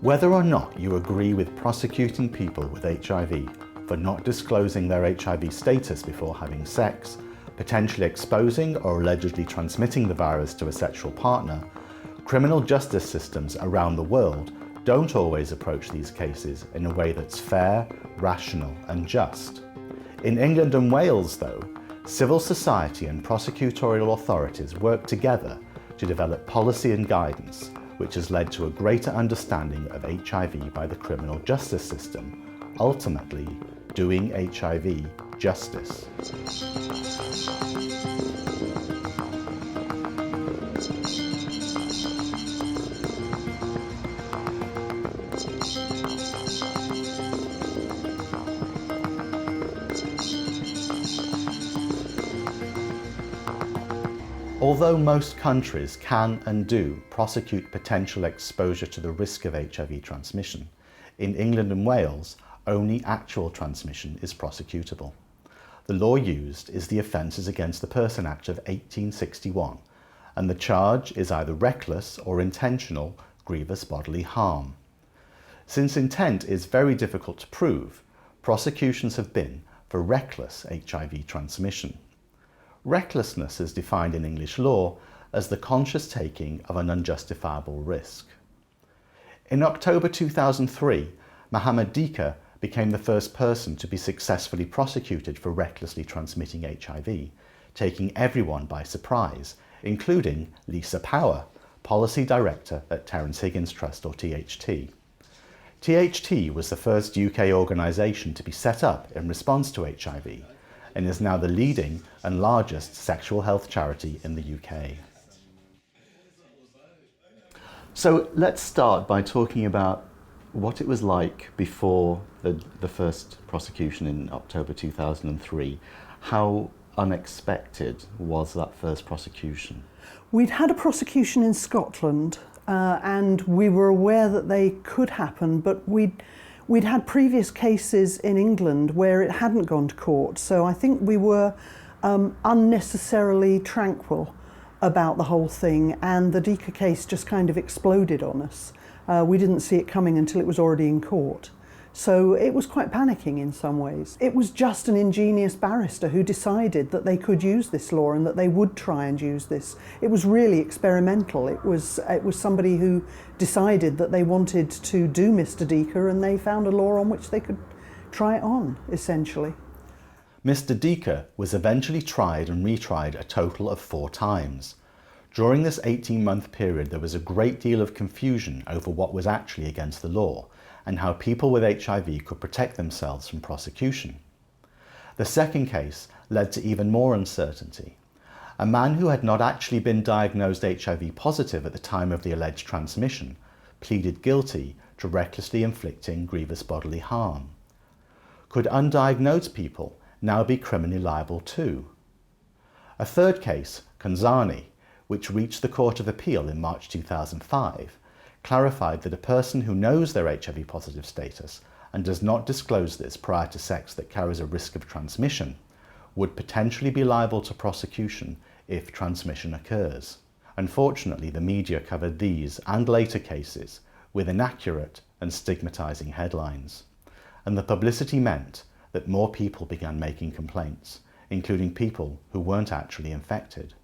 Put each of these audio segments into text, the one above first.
Whether or not you agree with prosecuting people with HIV for not disclosing their HIV status before having sex, potentially exposing or allegedly transmitting the virus to a sexual partner, criminal justice systems around the world don't always approach these cases in a way that's fair, rational and just. In England and Wales, though, civil society and prosecutorial authorities work together to develop policy and guidance, which has led to a greater understanding of HIV by the criminal justice system, ultimately doing HIV justice. Although most countries can and do prosecute potential exposure to the risk of HIV transmission, in England and Wales, only actual transmission is prosecutable. The law used is the Offences Against the Person Act of 1861, and the charge is either reckless or intentional grievous bodily harm. Since intent is very difficult to prove, prosecutions have been for reckless HIV transmission. Recklessness is defined in English law as the conscious taking of an unjustifiable risk. In October 2003, Mohammed Dika became the first person to be successfully prosecuted for recklessly transmitting HIV, taking everyone by surprise, including Lisa Power, Policy Director at Terrence Higgins Trust, or THT. THT was the first UK organisation to be set up in response to HIV, and is now the leading and largest sexual health charity in the UK. So let's start by talking about what it was like before the first prosecution in October 2003. How unexpected was that first prosecution? We'd had a prosecution in Scotland and we were aware that they could happen, but we'd had previous cases in England where it hadn't gone to court, so I think we were unnecessarily tranquil about the whole thing, and the Dika case just kind of exploded on us. We didn't see it coming until it was already in court. So it was quite panicking in some ways. It was just an ingenious barrister who decided that they could use this law and that they would try and use this. It was really experimental. It was somebody who decided that they wanted to do Mr. Dika, and they found a law on which they could try it on, essentially. Mr. Dika was eventually tried and retried a total of 4 times. During this 18-month period, there was a great deal of confusion over what was actually against the law, and how people with HIV could protect themselves from prosecution. The second case led to even more uncertainty. A man who had not actually been diagnosed HIV positive at the time of the alleged transmission pleaded guilty to recklessly inflicting grievous bodily harm. Could undiagnosed people now be criminally liable too? A third case, Kanzani, which reached the Court of Appeal in March 2005, clarified that a person who knows their HIV positive status and does not disclose this prior to sex that carries a risk of transmission would potentially be liable to prosecution if transmission occurs. Unfortunately, the media covered these and later cases with inaccurate and stigmatizing headlines, and the publicity meant that more people began making complaints, including people who weren't actually infected.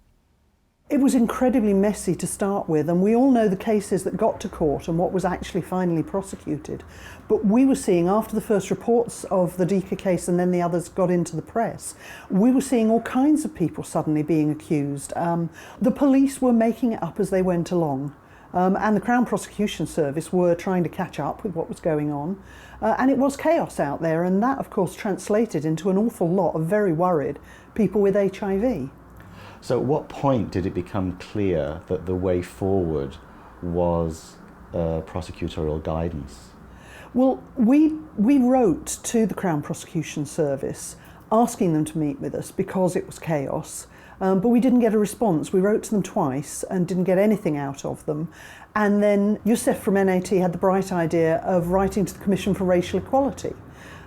It was incredibly messy to start with, and we all know the cases that got to court and what was actually finally prosecuted. But we were seeing, after the first reports of the Dika case and then the others got into the press, we were seeing all kinds of people suddenly being accused. The police were making it up as they went along, and the Crown Prosecution Service were trying to catch up with what was going on. And it was chaos out there, and that of course translated into an awful lot of very worried people with HIV. So at what point did it become clear that the way forward was prosecutorial guidance? Well, we wrote to the Crown Prosecution Service asking them to meet with us because it was chaos, but we didn't get a response. We wrote to them twice and didn't get anything out of them. And then Youssef from NAT had the bright idea of writing to the Commission for Racial Equality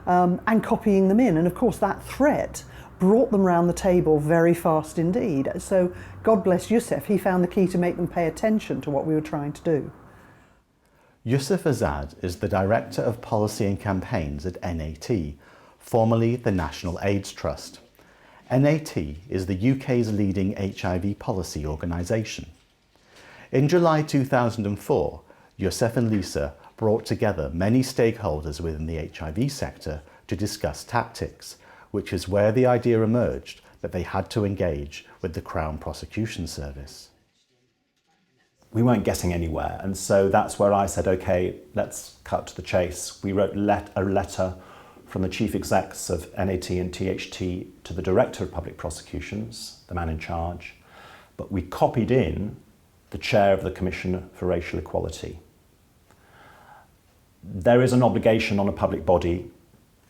and copying them in. And of course that threat brought them round the table very fast indeed. So God bless Youssef, he found the key to make them pay attention to what we were trying to do. Yusuf Azad is the Director of Policy and Campaigns at NAT, formerly the National AIDS Trust. NAT is the UK's leading HIV policy organisation. In July 2004, Yusuf and Lisa brought together many stakeholders within the HIV sector to discuss tactics, which is where the idea emerged that they had to engage with the Crown Prosecution Service. We weren't getting anywhere, and so that's where I said, okay, let's cut to the chase. We wrote a letter from the chief execs of NAT and THT to the Director of Public Prosecutions, the man in charge, but we copied in the chair of the Commission for Racial Equality. There is an obligation on a public body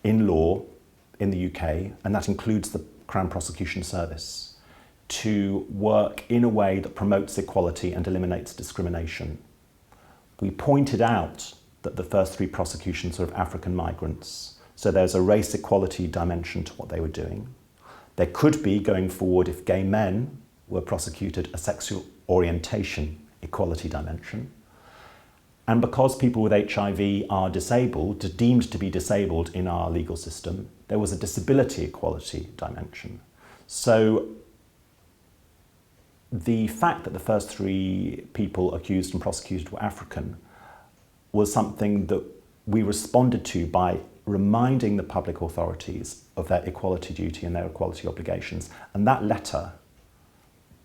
in law in the UK, and that includes the Crown Prosecution Service, to work in a way that promotes equality and eliminates discrimination. We pointed out that the first three prosecutions are of African migrants, so there's a race equality dimension to what they were doing. There could be, going forward, if gay men were prosecuted, a sexual orientation equality dimension. And because people with HIV are disabled, deemed to be disabled in our legal system, there was a disability equality dimension. So the fact that the first three people accused and prosecuted were African was something that we responded to by reminding the public authorities of their equality duty and their equality obligations. And that letter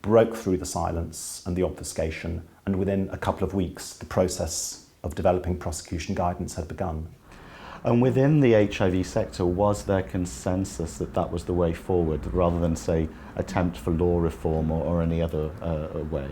broke through the silence and the obfuscation, and within a couple of weeks, the process of developing prosecution guidance had begun. And within the HIV sector, was there consensus that that was the way forward, rather than, say, attempt for law reform or any other way?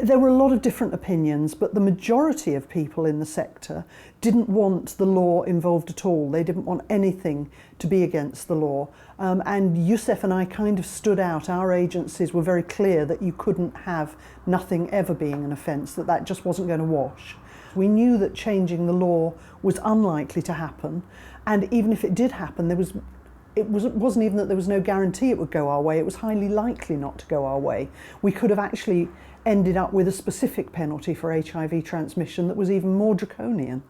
There were a lot of different opinions, but the majority of people in the sector didn't want the law involved at all. They didn't want anything to be against the law. And Yusuf and I kind of stood out. Our agencies were very clear that you couldn't have nothing ever being an offence, that just wasn't going to wash. We knew that changing the law was unlikely to happen, and even if it did happen, it wasn't even that there was no guarantee it would go our way. It was highly likely not to go our way. We could have actually ended up with a specific penalty for HIV transmission that was even more draconian.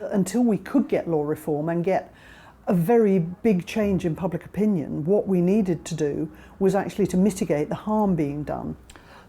Until we could get law reform and get a very big change in public opinion, what we needed to do was actually to mitigate the harm being done.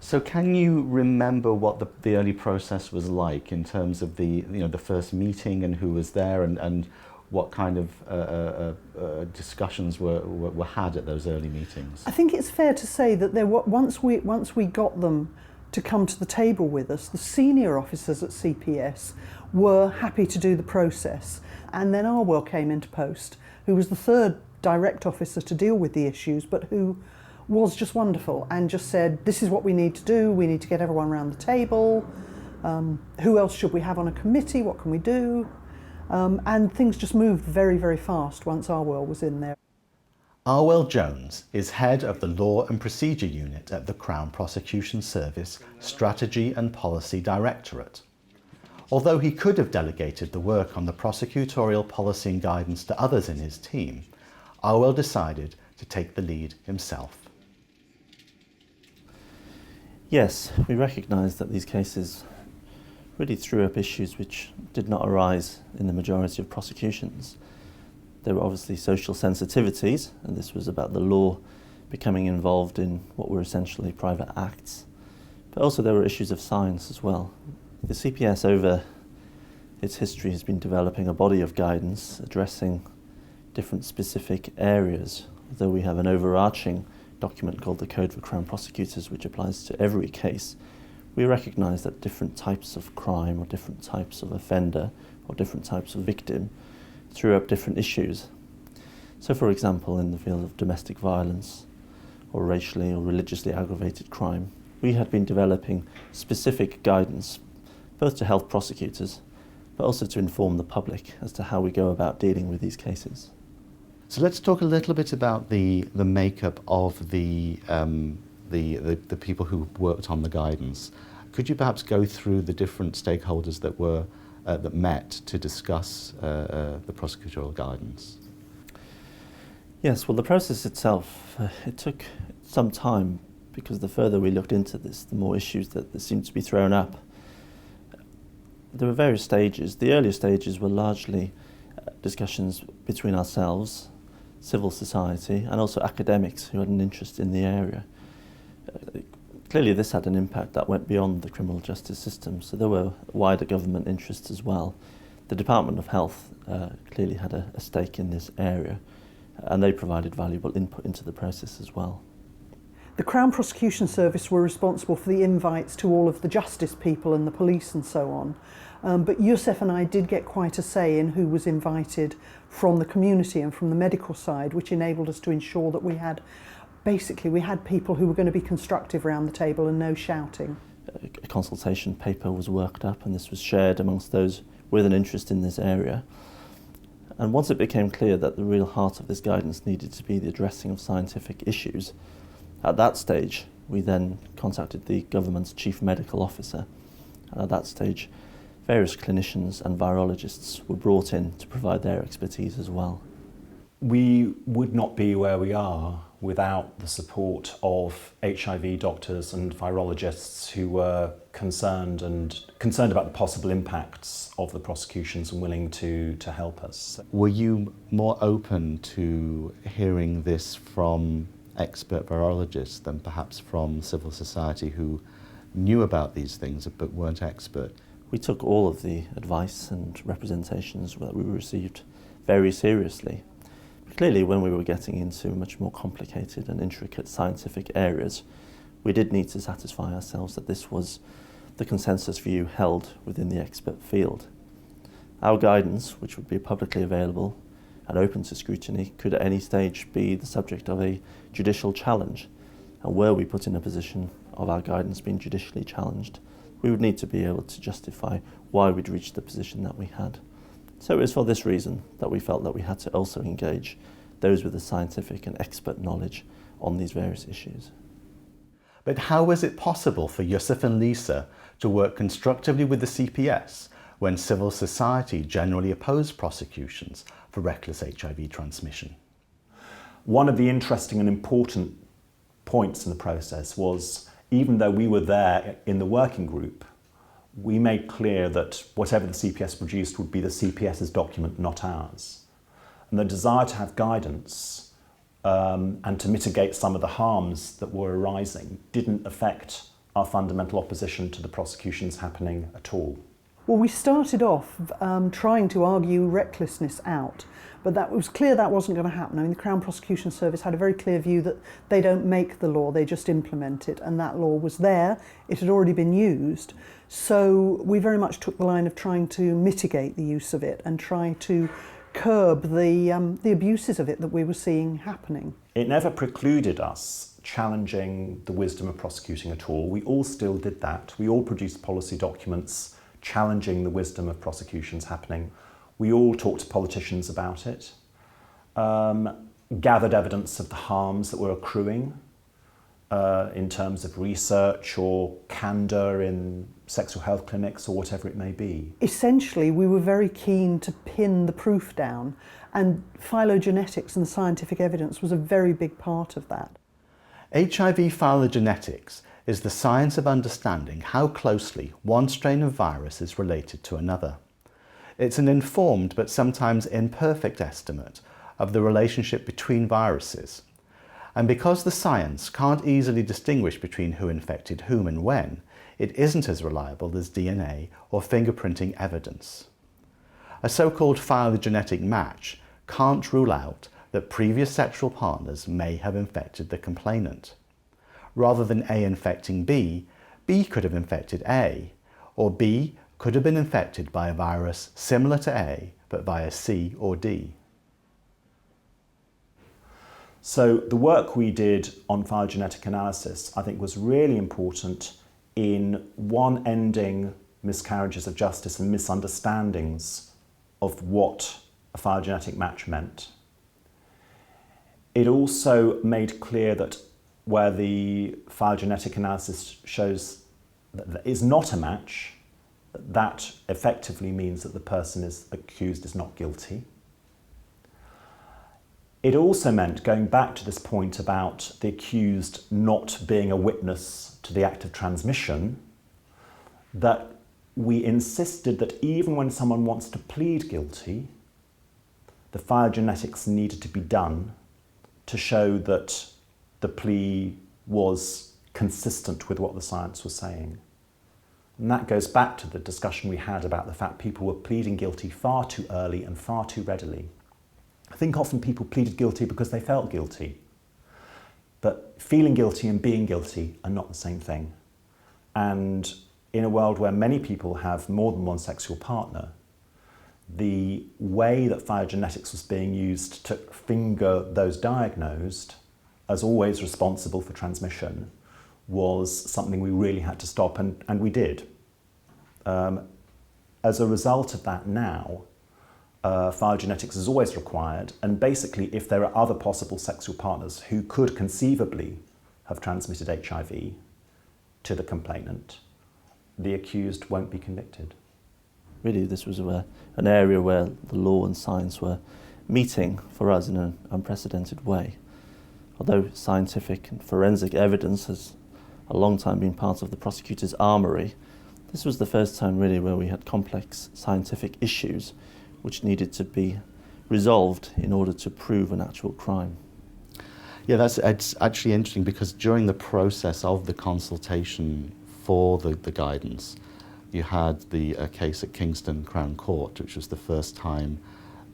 So can you remember what the early process was like in terms of the first meeting and who was there, and what kind of discussions were had at those early meetings? I think it's fair to say that once we got them to come to the table with us, the senior officers at CPS were happy to do the process. And then Arwell came into post, who was the third direct officer to deal with the issues, but who was just wonderful and just said, this is what we need to do, we need to get everyone around the table, who else should we have on a committee, what can we do? And things just moved very, very fast once Arwell was in there. Arwell Jones is head of the Law and Procedure Unit at the Crown Prosecution Service Strategy and Policy Directorate. Although he could have delegated the work on the prosecutorial policy and guidance to others in his team, Arwell decided to take the lead himself. Yes, we recognise that these cases really threw up issues which did not arise in the majority of prosecutions. There were obviously social sensitivities, and this was about the law becoming involved in what were essentially private acts. But also there were issues of science as well. The CPS over its history has been developing a body of guidance addressing different specific areas, though we have an overarching document called the Code for Crown Prosecutors, which applies to every case. We recognise that different types of crime or different types of offender or different types of victim threw up different issues. So for example, in the field of domestic violence or racially or religiously aggravated crime, we had been developing specific guidance both to health prosecutors but also to inform the public as to how we go about dealing with these cases. So let's talk a little bit about the makeup of the people who worked on the guidance. Could you perhaps go through the different stakeholders that met to discuss the prosecutorial guidance? Yes, well, the process itself, it took some time because the further we looked into this, the more issues that seemed to be thrown up. There were various stages. The earlier stages were largely discussions between ourselves, civil society, and also academics who had an interest in the area. Clearly this had an impact that went beyond the criminal justice system, so there were wider government interests as well. The Department of Health clearly had a stake in this area, and they provided valuable input into the process as well. The Crown Prosecution Service were responsible for the invites to all of the justice people and the police and so on. But Yusuf and I did get quite a say in who was invited from the community and from the medical side, which enabled us to ensure that we had people who were going to be constructive around the table and no shouting. A consultation paper was worked up, and this was shared amongst those with an interest in this area. And once it became clear that the real heart of this guidance needed to be the addressing of scientific issues, at that stage we then contacted the government's chief medical officer. And at that stage, various clinicians and virologists were brought in to provide their expertise as well. We would not be where we are without the support of HIV doctors and virologists who were concerned about the possible impacts of the prosecutions and willing to help us. Were you more open to hearing this from expert virologists than perhaps from civil society who knew about these things but weren't expert? We took all of the advice and representations that we received very seriously. Clearly, when we were getting into much more complicated and intricate scientific areas, we did need to satisfy ourselves that this was the consensus view held within the expert field. Our guidance, which would be publicly available and open to scrutiny, could at any stage be the subject of a judicial challenge. And were we put in a position of our guidance being judicially challenged, we would need to be able to justify why we'd reached the position that we had. So it was for this reason that we felt that we had to also engage those with the scientific and expert knowledge on these various issues. But how was it possible for Yusuf and Lisa to work constructively with the CPS when civil society generally opposed prosecutions for reckless HIV transmission? One of the interesting and important points in the process was, even though we were there in the working group, we made clear that whatever the CPS produced would be the CPS's document, not ours. And the desire to have guidance and to mitigate some of the harms that were arising didn't affect our fundamental opposition to the prosecutions happening at all. Well, we started off trying to argue recklessness out, but that was clear that wasn't going to happen. I mean, the Crown Prosecution Service had a very clear view that they don't make the law, they just implement it, and that law was there, it had already been used. So we very much took the line of trying to mitigate the use of it and try to curb the abuses of it that we were seeing happening. It never precluded us challenging the wisdom of prosecuting at all. We all still did that. We all produced policy documents challenging the wisdom of prosecutions happening. We all talked to politicians about it, gathered evidence of the harms that were accruing in terms of research or candour in sexual health clinics or whatever it may be. Essentially, we were very keen to pin the proof down, and phylogenetics and the scientific evidence was a very big part of that. HIV phylogenetics is the science of understanding how closely one strain of virus is related to another. It's an informed but sometimes imperfect estimate of the relationship between viruses. And because the science can't easily distinguish between who infected whom and when, it isn't as reliable as DNA or fingerprinting evidence. A so-called phylogenetic match can't rule out that previous sexual partners may have infected the complainant. Rather than A infecting B, B could have infected A, or B could have been infected by a virus similar to A, but via C or D. So the work we did on phylogenetic analysis, I think, was really important in, one, ending miscarriages of justice and misunderstandings of what a phylogenetic match meant. It also made clear that where the phylogenetic analysis shows that there is not a match, that effectively means that the person accused is not guilty. It also meant, going back to this point about the accused not being a witness to the act of transmission, that we insisted that even when someone wants to plead guilty, the phylogenetics needed to be done to show that the plea was consistent with what the science was saying. And that goes back to the discussion we had about the fact people were pleading guilty far too early and far too readily. I think often people pleaded guilty because they felt guilty. But feeling guilty and being guilty are not the same thing. And in a world where many people have more than one sexual partner, the way that phylogenetics was being used to finger those diagnosed as always responsible for transmission was something we really had to stop, and we did. As a result of that now, phylogenetics is always required, and basically if there are other possible sexual partners who could conceivably have transmitted HIV to the complainant, the accused won't be convicted. Really, this was an area where the law and science were meeting for us in an unprecedented way. Although scientific and forensic evidence has a long time been part of the prosecutor's armoury, this was the first time really where we had complex scientific issues which needed to be resolved in order to prove an actual crime. Yeah, it's actually interesting because during the process of the consultation for the guidance, you had the case at Kingston Crown Court, which was the first time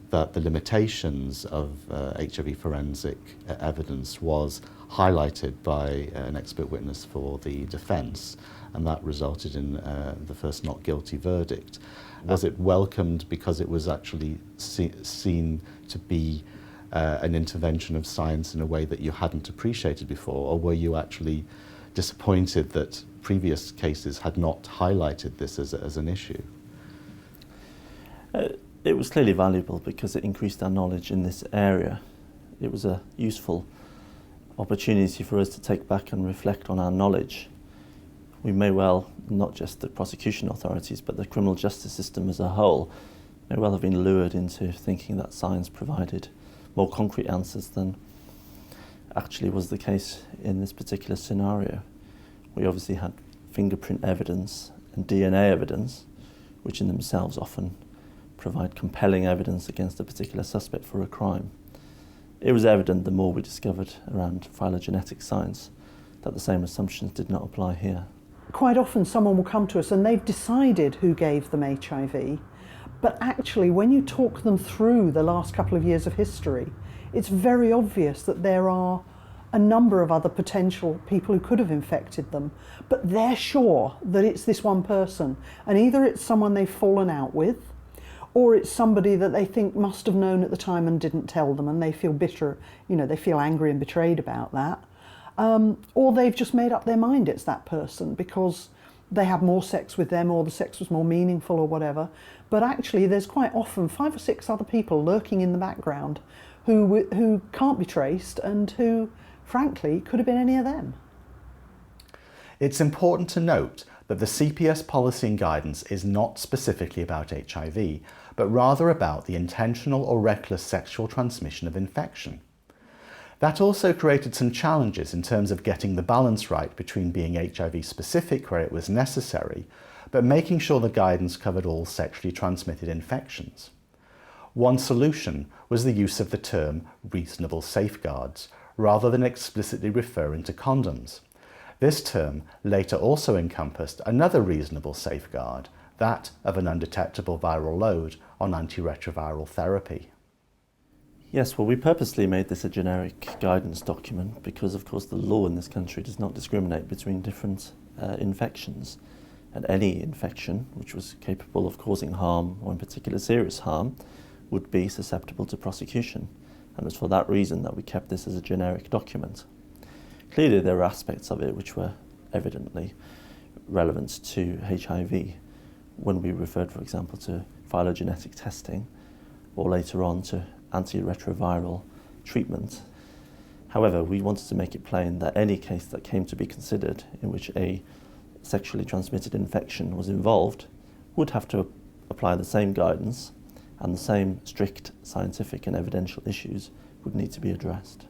that the limitations of HIV forensic evidence was highlighted by an expert witness for the defence, and that resulted in the first not guilty verdict. Was it welcomed because it was actually seen to be an intervention of science in a way that you hadn't appreciated before, or were you actually disappointed that previous cases had not highlighted this as an issue? It was clearly valuable because it increased our knowledge in this area. It was a useful opportunity for us to take back and reflect on our knowledge. We may well, not just the prosecution authorities, but the criminal justice system as a whole, may well have been lured into thinking that science provided more concrete answers than actually was the case in this particular scenario. We obviously had fingerprint evidence and DNA evidence, which in themselves often provide compelling evidence against a particular suspect for a crime. It was evident the more we discovered around phylogenetic science that the same assumptions did not apply here. Quite often someone will come to us and they've decided who gave them HIV, but actually when you talk them through the last couple of years of history, it's very obvious that there are a number of other potential people who could have infected them, but they're sure that it's this one person, and either it's someone they've fallen out with, or it's somebody that they think must have known at the time and didn't tell them, and they feel bitter, they feel angry and betrayed about that. Or they've just made up their mind it's that person because they had more sex with them or the sex was more meaningful or whatever. But actually there's quite often 5 or 6 other people lurking in the background who can't be traced and who, frankly, could have been any of them. It's important to note that the CPS policy and guidance is not specifically about HIV, but rather about the intentional or reckless sexual transmission of infection. That also created some challenges in terms of getting the balance right between being HIV specific where it was necessary, but making sure the guidance covered all sexually transmitted infections. One solution was the use of the term reasonable safeguards, rather than explicitly referring to condoms. This term later also encompassed another reasonable safeguard, that of an undetectable viral load on antiretroviral therapy. Yes, well, we purposely made this a generic guidance document because, of course, the law in this country does not discriminate between different infections. And any infection which was capable of causing harm, or in particular serious harm, would be susceptible to prosecution. And it was for that reason that we kept this as a generic document. Clearly there were aspects of it which were evidently relevant to HIV when we referred, for example, to phylogenetic testing or later on to antiretroviral treatment. However, we wanted to make it plain that any case that came to be considered in which a sexually transmitted infection was involved would have to apply the same guidance, and the same strict scientific and evidential issues would need to be addressed.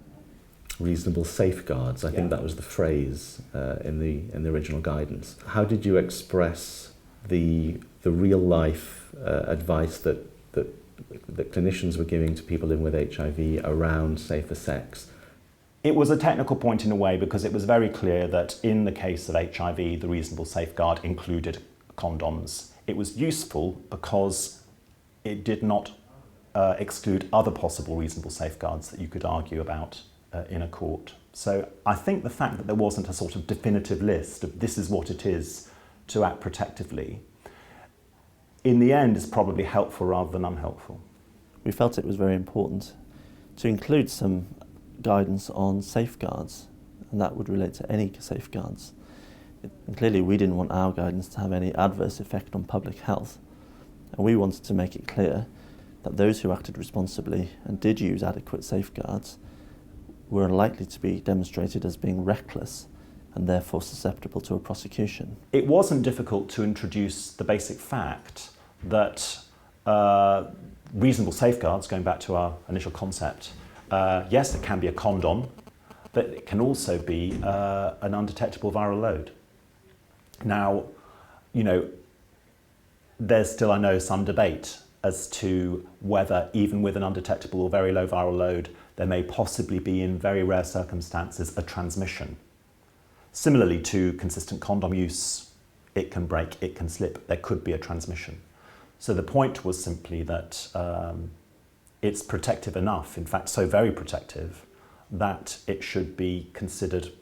Reasonable safeguards, I think that was the phrase in the original guidance. How did you express the real life advice that clinicians were giving to people living with HIV around safer sex? It was a technical point in a way, because it was very clear that in the case of HIV, the reasonable safeguard included condoms. It was useful because it did not exclude other possible reasonable safeguards that you could argue about in a court. So I think the fact that there wasn't a sort of definitive list of this is what it is to act protectively, in the end is probably helpful rather than unhelpful. We felt it was very important to include some guidance on safeguards, and that would relate to any safeguards. And clearly we didn't want our guidance to have any adverse effect on public health, and we wanted to make it clear that those who acted responsibly and did use adequate safeguards were unlikely to be demonstrated as being reckless and therefore susceptible to a prosecution. It wasn't difficult to introduce the basic fact that reasonable safeguards, going back to our initial concept, yes, it can be a condom, but it can also be an undetectable viral load. Now, you know, there's still, I know, some debate as to whether even with an undetectable or very low viral load, there may possibly be, in very rare circumstances, a transmission. Similarly to consistent condom use, it can break, it can slip, there could be a transmission. So the point was simply that it's protective enough, in fact so very protective, that it should be considered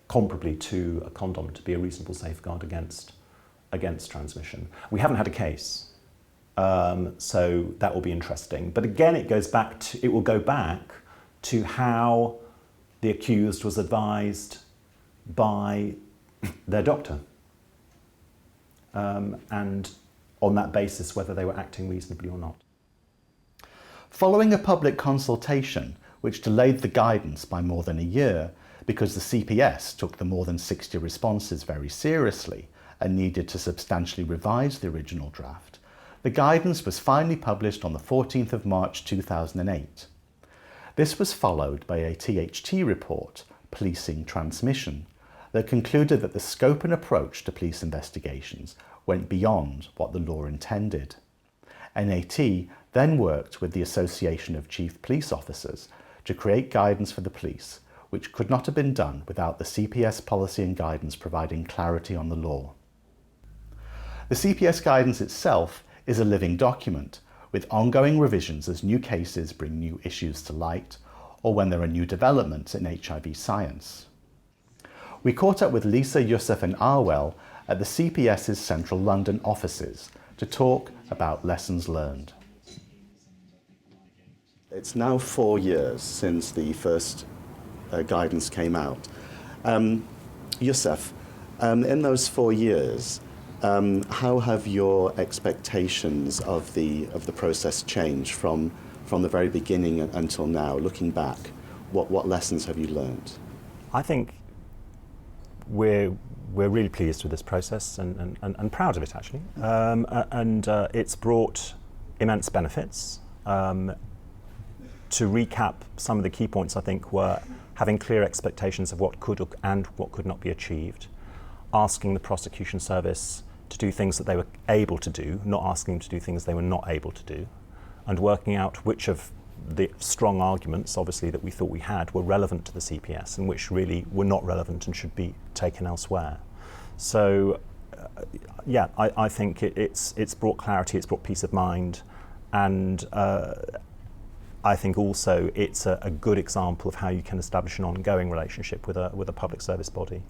comparably to a condom to be a reasonable safeguard against transmission. We haven't had a case, so that will be interesting. But again, it will go back to how the accused was advised by their doctor, and on that basis whether they were acting reasonably or not. Following a public consultation which delayed the guidance by more than a year because the CPS took the more than 60 responses very seriously and needed to substantially revise the original draft, the guidance was finally published on the 14th of March 2008. This was followed by a THT report, Policing Transmission, that concluded that the scope and approach to police investigations went beyond what the law intended. NAT then worked with the Association of Chief Police Officers to create guidance for the police, which could not have been done without the CPS policy and guidance providing clarity on the law. The CPS guidance itself is a living document, with ongoing revisions as new cases bring new issues to light, or when there are new developments in HIV science. We caught up with Lisa, Yusuf and Arwell at the CPS's Central London offices to talk about lessons learned. It's now 4 years since the first guidance came out. Yusuf, in those 4 years, how have your expectations of the process changed from the very beginning until now? Looking back, what lessons have you learned? I think we're really pleased with this process and proud of it, actually. It's brought immense benefits. To recap, some of the key points, I think, were having clear expectations of what could and what could not be achieved, asking the prosecution service to do things that they were able to do, not asking them to do things they were not able to do, and working out which of the strong arguments, obviously, that we thought we had were relevant to the CPS and which really were not relevant and should be taken elsewhere. So, yeah, I think it's brought clarity, it's brought peace of mind, and I think also it's a good example of how you can establish an ongoing relationship with a public service body.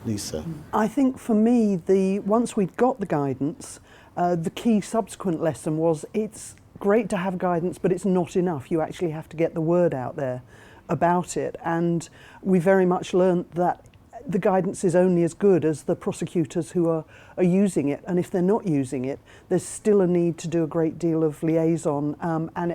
Lisa? I think for me, once we'd got the guidance, the key subsequent lesson was it's great to have guidance, but it's not enough. You actually have to get the word out there about it. And we very much learned that the guidance is only as good as the prosecutors who are using it. And if they're not using it, there's still a need to do a great deal of liaison.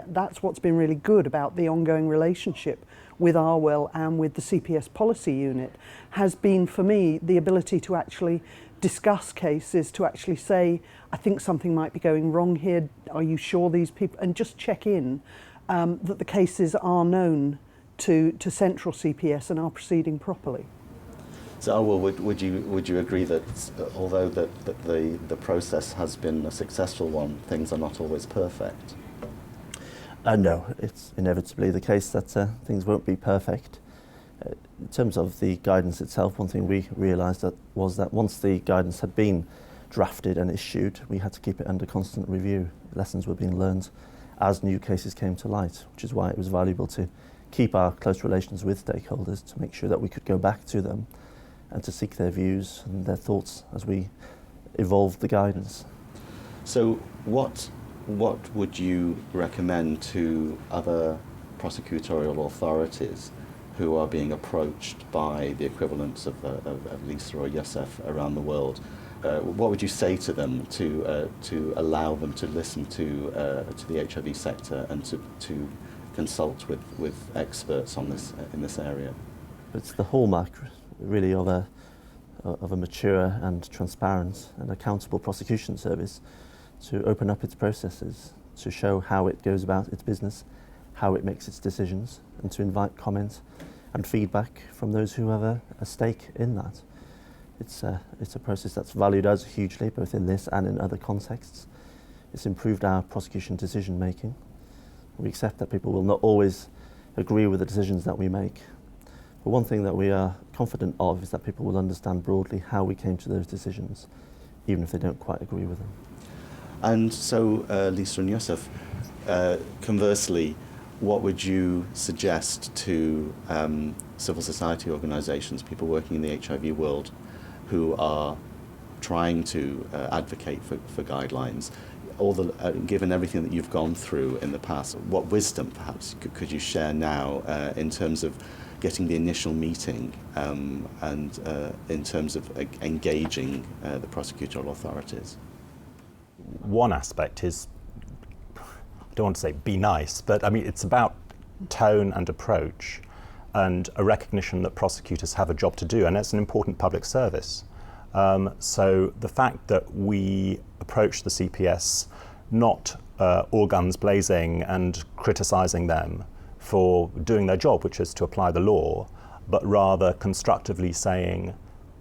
That's what's been really good about the ongoing relationship with Arwell and with the CPS policy unit, has been for me the ability to actually discuss cases, to actually say, I think something might be going wrong here, are you sure these people, and just check in that the cases are known to central CPS and are proceeding properly. So, well, would you agree that although the process has been a successful one, things are not always perfect? No, it's inevitably the case that things won't be perfect. In terms of the guidance itself, one thing we realised was that once the guidance had been drafted and issued, we had to keep it under constant review. Lessons were being learned as new cases came to light, which is why it was valuable to keep our close relations with stakeholders to make sure that we could go back to them and to seek their views and their thoughts as we evolved the guidance. So what would you recommend to other prosecutorial authorities who are being approached by the equivalents of Lisa or Yusuf around the world? What would you say to them to allow them to listen to the HIV sector and to consult with experts on this in this area? It's the hallmark, really, of a mature and transparent and accountable prosecution service to open up its processes, to show how it goes about its business, how it makes its decisions, and to invite comment and feedback from those who have a stake in that. It's a process that's valued us hugely, both in this and in other contexts. It's improved our prosecution decision making. We accept that people will not always agree with the decisions that we make. But one thing that we are confident of is that people will understand broadly how we came to those decisions, even if they don't quite agree with them. And so, Lisa and Yusuf, conversely, what would you suggest to civil society organisations, people working in the HIV world, who are trying to advocate for guidelines? Given everything that you've gone through in the past, what wisdom perhaps could you share now in terms of getting the initial meeting and in terms of engaging the prosecutorial authorities? One aspect is, I don't want to say be nice, but I mean it's about tone and approach and a recognition that prosecutors have a job to do, and it's an important public service. So the fact that we approach the CPS not all guns blazing and criticising them for doing their job, which is to apply the law, but rather constructively saying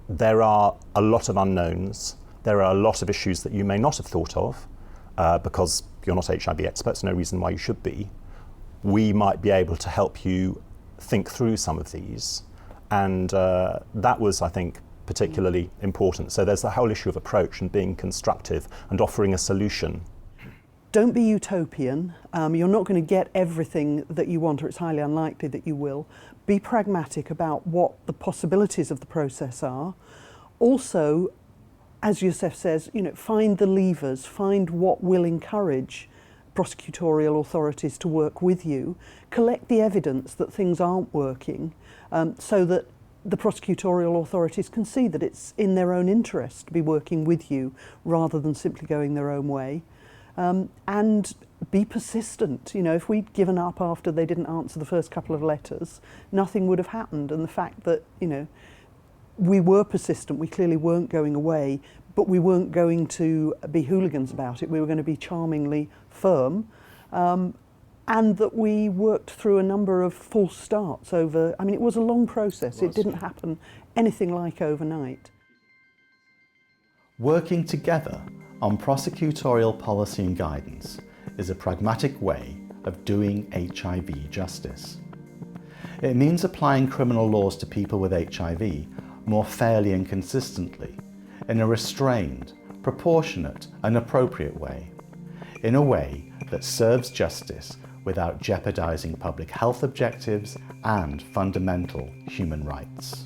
there are a lot of unknowns, there are a lot of issues that you may not have thought of because you're not HIV experts, no reason why you should be. We might be able to help you think through some of these. And that was, I think, particularly important. So there's the whole issue of approach and being constructive and offering a solution. Don't be utopian. You're not going to get everything that you want, or it's highly unlikely that you will. Be pragmatic about what the possibilities of the process are. Also, as Yusuf says, find the levers, find what will encourage prosecutorial authorities to work with you. Collect the evidence that things aren't working so that the prosecutorial authorities can see that it's in their own interest to be working with you rather than simply going their own way. And be persistent. If we'd given up after they didn't answer the first couple of letters, nothing would have happened. And the fact that, we were persistent, we clearly weren't going away, but we weren't going to be hooligans about it. We were going to be charmingly firm. And that we worked through a number of false starts over, it was a long process. It didn't happen anything like overnight. Working together on prosecutorial policy and guidance is a pragmatic way of doing HIV justice. It means applying criminal laws to people with HIV more fairly and consistently, in a restrained, proportionate and appropriate way, in a way that serves justice without jeopardising public health objectives and fundamental human rights.